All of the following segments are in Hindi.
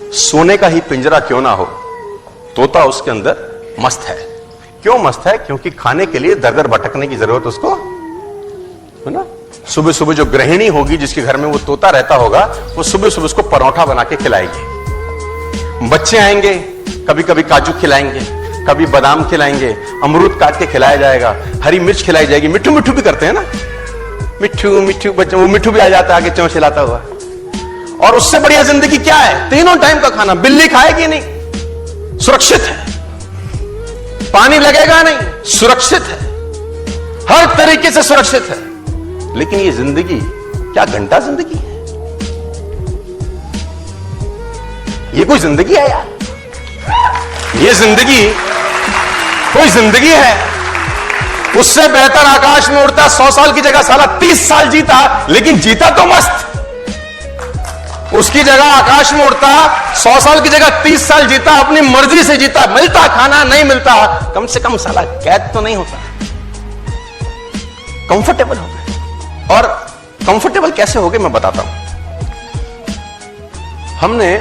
सोने का ही पिंजरा क्यों ना हो, तोता उसके अंदर मस्त है। क्यों मस्त है? क्योंकि खाने के लिए दर दर भटकने की जरूरत उसको है ना। सुबह सुबह जो गृहिणी होगी जिसके घर में वो तोता रहता होगा, वो सुबह सुबह उसको परोठा बना के खिलाएगी। बच्चे आएंगे, कभी कभी काजू खिलाएंगे, कभी बादाम खिलाएंगे, अमरूद काट के खिलाया जाएगा, हरी मिर्च खिलाई जाएगी। मिट्ठू मिट्ठू भी करते हैं ना, मिट्ठू मिट्ठू बच्चे, वो मिट्ठू भी आ जाता है आगे चौंच हिलाता हुआ। और उससे बढ़िया जिंदगी क्या है? तीनों टाइम का खाना। बिल्ली खाएगी नहीं, सुरक्षित है। पानी लगेगा नहीं, सुरक्षित है, हर तरीके से सुरक्षित है। लेकिन ये जिंदगी क्या घंटा जिंदगी है? ये कोई जिंदगी है यार? ये जिंदगी कोई जिंदगी है? उससे बेहतर आकाश में उड़ता 100 साल की जगह साला 30 साल जीता, लेकिन जीता तो मस्त। उसकी जगह आकाश में उड़ता 100 साल की जगह 30 साल जीता, अपनी मर्जी से जीता। मिलता खाना, नहीं मिलता, कम से कम साला कैद तो नहीं होता, कंफर्टेबल हो गए। और कंफर्टेबल कैसे हो गए मैं बताता हूं। हमने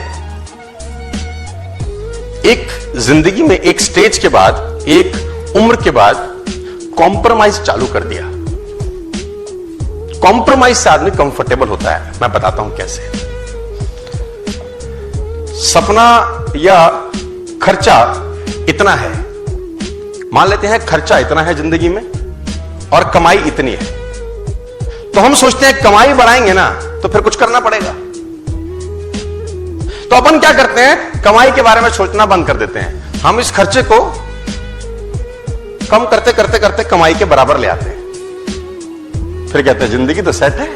एक जिंदगी में एक स्टेज के बाद, एक उम्र के बाद कॉम्प्रोमाइज चालू कर दिया। कॉम्प्रोमाइज से आदमी कंफर्टेबल होता है। मैं बताता हूं कैसे। सपना या खर्चा इतना है, मान लेते हैं खर्चा इतना है जिंदगी में और कमाई इतनी है, तो हम सोचते हैं कमाई बढ़ाएंगे ना तो फिर कुछ करना पड़ेगा। तो अपन क्या करते हैं? कमाई के बारे में सोचना बंद कर देते हैं। हम इस खर्चे को कम करते करते करते कमाई के बराबर ले आते हैं। फिर कहते हैं जिंदगी तो सेट है,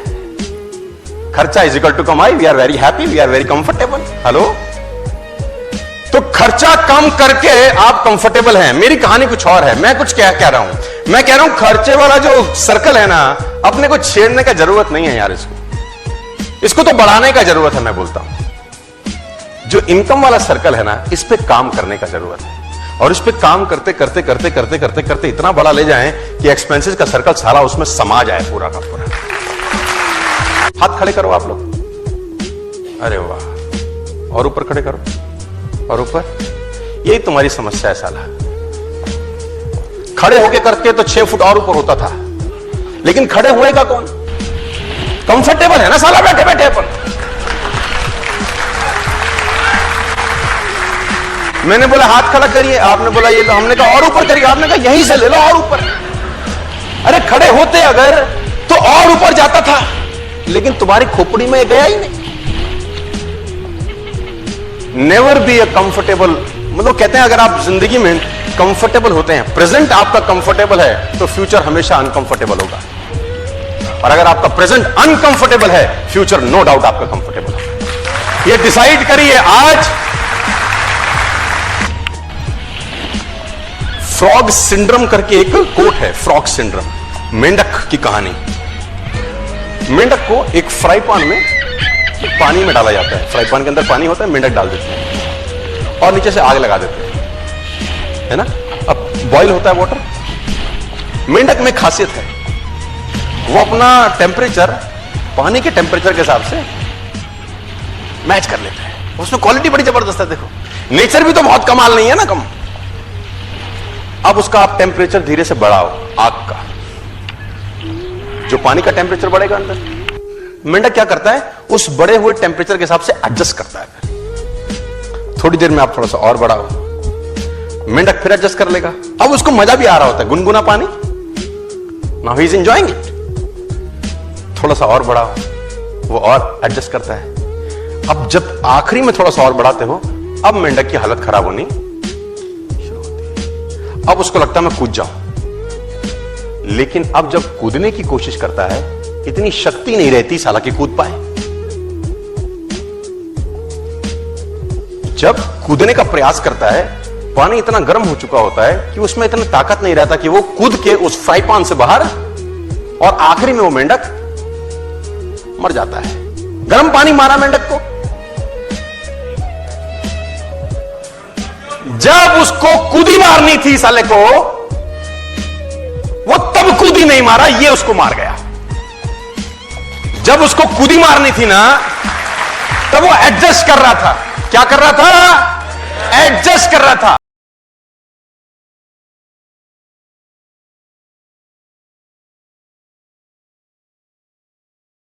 खर्चा इज इक्वल टू कमाई, we are very happy, we are very comfortable. Hello, तो खर्चा कम करके आप कंफर्टेबल हैं। मेरी कहानी कुछ और है, मैं कुछ क्या कह रहा हूं। मैं कह रहा हूं खर्चे वाला जो सर्कल है ना, अपने को छेड़ने का जरूरत नहीं है यार। इसको तो बढ़ाने का जरूरत है। मैं बोलता हूं जो इनकम वाला सर्कल है ना, इस पे काम करने का जरूरत है। और इस पे काम करते करते करते करते करते करते इतना बड़ा ले जाएं कि एक्सपेंसेस का सर्कल सारा उसमें समा जाए पूरा का पूरा। हाथ खड़े करो आप लोग, अरे वाह, और ऊपर खड़े करो, और ऊपर। यही तुम्हारी समस्या है साला। खड़े होके करके तो 6 फुट और ऊपर होता था, लेकिन खड़े हुए का कौन? कंफर्टेबल है ना साला बैठे बैठे अपन। मैंने बोला हाथ खड़ा करिए, आपने बोला ये लो, हमने कहा और ऊपर करिए, आपने कहा यहीं से ले लो और ऊपर। अरे खड़े होते अगर तो और ऊपर जाता था, लेकिन तुम्हारी खोपड़ी में गया ही नहीं। नेवर बी अ कंफर्टेबल, मतलब कहते हैं अगर आप जिंदगी में कंफर्टेबल होते हैं, प्रेजेंट आपका कंफर्टेबल है, तो फ्यूचर हमेशा अनकंफर्टेबल होगा। और अगर आपका प्रेजेंट अनकंफर्टेबल है, फ्यूचर नो डाउट आपका कंफर्टेबल होगा। ये डिसाइड करिए आज। फ्रॉग सिंड्रोम करके एक कोट है, फ्रॉग सिंड्रोम, मेंढक की कहानी। मेंढक को एक फ्राई पैन में पानी में डाला जाता है। फ्राई पैन के अंदर पानी होता है, मेंढक डाल देते हैं और नीचे से आग लगा देते हैं, है ना। अब बॉईल होता है वाटर। मेंढक में खासियत है, वो अपना टेम्परेचर पानी के टेम्परेचर के हिसाब से मैच कर लेता है। उसमें क्वालिटी बड़ी जबरदस्त है। देखो, नेचर भी तो बहुत कमाल नहीं है ना, कम। अब उसका आप टेम्परेचर धीरे से बढ़ाओ, आग का, जो पानी का टेम्परेचर बढ़ेगा अंदर, मेंढक क्या करता है? उस बढ़े हुए टेम्परेचर के हिसाब से एडजस्ट करता है। थोड़ी देर में आप थोड़ा सा और बढ़ाओ, मेंढक फिर एडजस्ट कर लेगा। अब उसको मजा भी आ रहा होता है, गुनगुना पानी, now he is enjoying it. थोड़ा सा और बढ़ाओ, वो और एडजस्ट करता है। अब जब आखिरी में थोड़ा सा और बढ़ाते हो, अब मेंढक की हालत खराब होनी शुरू होती है। अब उसको लगता है मैं कूद जाऊं, लेकिन अब जब कूदने की कोशिश करता है, इतनी शक्ति नहीं रहती साला कि कूद पाए। जब कूदने का प्रयास करता है, पानी इतना गर्म हो चुका होता है कि उसमें इतना ताकत नहीं रहता कि वो कूद के उस फ्राई पैन से बाहर, और आखिरी में वो मेंढक मर जाता है। गर्म पानी मारा मेंढक को, जब उसको कूदी मारनी थी साले को, वो तब कूदी नहीं मारा, ये उसको मार गया। जब उसको कूदी मारनी थी ना, तब वो एडजस्ट कर रहा था। क्या कर रहा था? एडजस्ट कर रहा था।